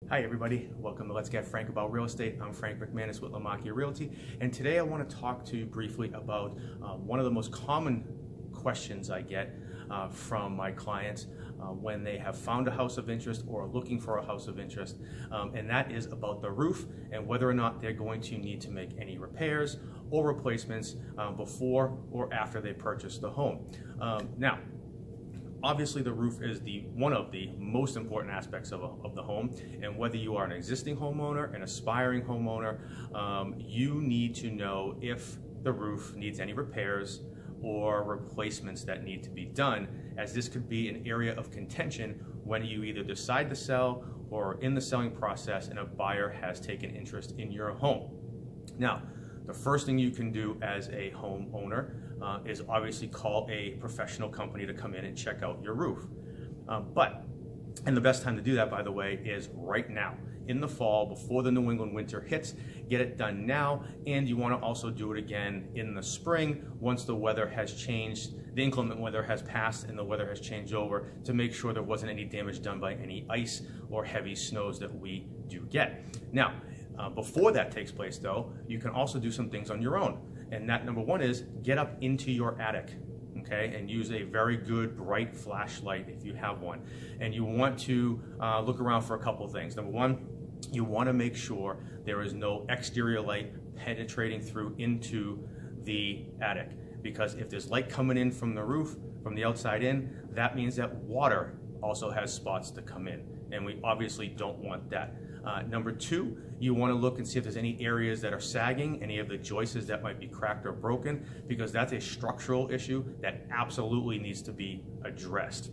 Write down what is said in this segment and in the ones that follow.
Hi everybody, welcome to Let's Get Frank About Real Estate. I'm Frank McManus with Lamakia Realty, and today I want to talk to you briefly about one of the most common questions I get from my clients when they have found a house of interest or are looking for a house of interest, and that is about the roof and whether or not they're going to need to make any repairs or replacements before or after they purchase the home. Now, obviously, the roof is one of the most important aspects of the home, and whether you are an existing homeowner, an aspiring homeowner, you need to know if the roof needs any repairs or replacements that need to be done, as this could be an area of contention when you either decide to sell or in the selling process and a buyer has taken interest in your home. Now, the first thing you can do as a homeowner is obviously call a professional company to come in and check out your roof. And the best time to do that, by the way, is right now. In the fall, before the New England winter hits, get it done now, and you want to also do it again in the spring once the weather has changed, the inclement weather has passed and the weather has changed over, to make sure there wasn't any damage done by any ice or heavy snows that we do get. Now, before that takes place though, you can also do some things on your own. And that, number one, is get up into your attic, okay? And use a very good bright flashlight if you have one. And you want to look around for a couple of things. Number one, you want to make sure there is no exterior light penetrating through into the attic. Because if there's light coming in from the roof, from the outside in, that means that water also has spots to come in. And we obviously don't want that. Number two, you want to look and see if there's any areas that are sagging, any of the joists that might be cracked or broken, because that's a structural issue that absolutely needs to be addressed.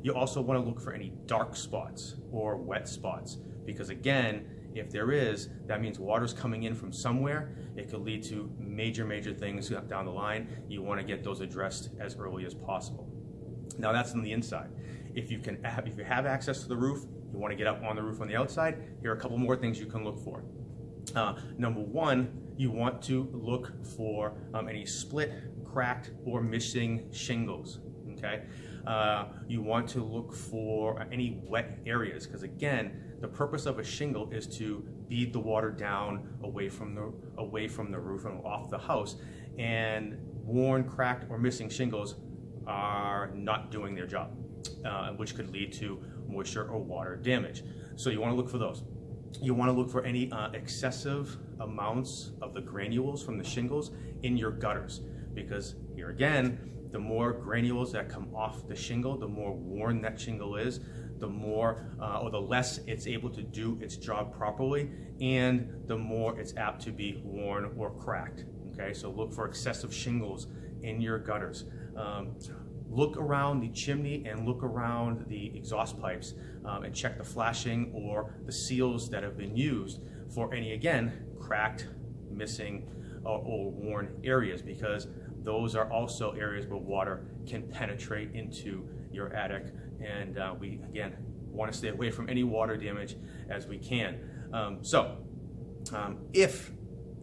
You also want to look for any dark spots or wet spots, because again, if there is, that means water's coming in from somewhere. It could lead to major things down the line. You want to get those addressed as early as possible. Now that's on the inside. If you have access to the roof, you want to get up on the roof on the outside, here are a couple more things you can look for. Number one, you want to look for any split, cracked, or missing shingles, okay? You want to look for any wet areas, because again, the purpose of a shingle is to bead the water down away from the roof and off the house, and worn, cracked, or missing shingles are not doing their job, which could lead to moisture or water damage. So you want to look for those. You want to look for any excessive amounts of the granules from the shingles in your gutters, because here again, the more granules that come off the shingle, the more worn that shingle is, the more or the less it's able to do its job properly, and the more it's apt to be worn or cracked. Okay, so look for excessive shingles in your gutters. Look around the chimney and look around the exhaust pipes and check the flashing or the seals that have been used for any, again, cracked, missing, or worn areas, because those are also areas where water can penetrate into your attic, and we, again, want to stay away from any water damage as we can. If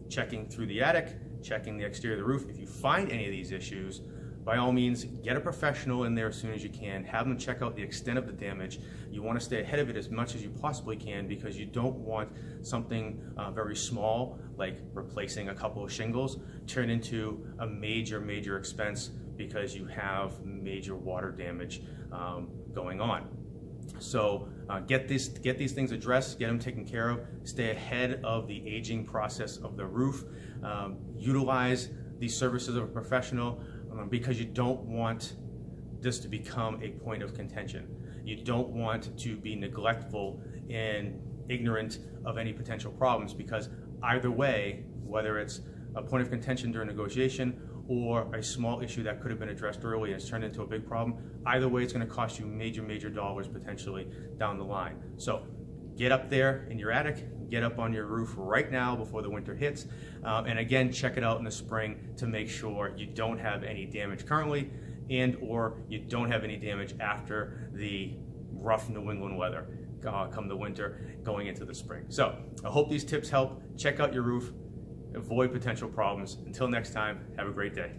checking through the attic, checking the exterior of the roof, if you find any of these issues, by all means, get a professional in there as soon as you can. Have them check out the extent of the damage. You want to stay ahead of it as much as you possibly can, because you don't want something very small, like replacing a couple of shingles, turn into a major expense because you have major water damage going on. So get these things addressed, get them taken care of, stay ahead of the aging process of the roof, utilize the services of a professional, because you don't want this to become a point of contention. You don't want to be neglectful and ignorant of any potential problems, because either way, whether it's a point of contention during negotiation or a small issue that could have been addressed early and it's turned into a big problem, either way it's going to cost you major dollars potentially down the line. So get up there in your attic, get up on your roof right now before the winter hits, and again, check it out in the spring to make sure you don't have any damage currently, and or you don't have any damage after the rough New England weather come the winter going into the spring. So I hope these tips help. Check out your roof, avoid potential problems. Until next time, have a great day.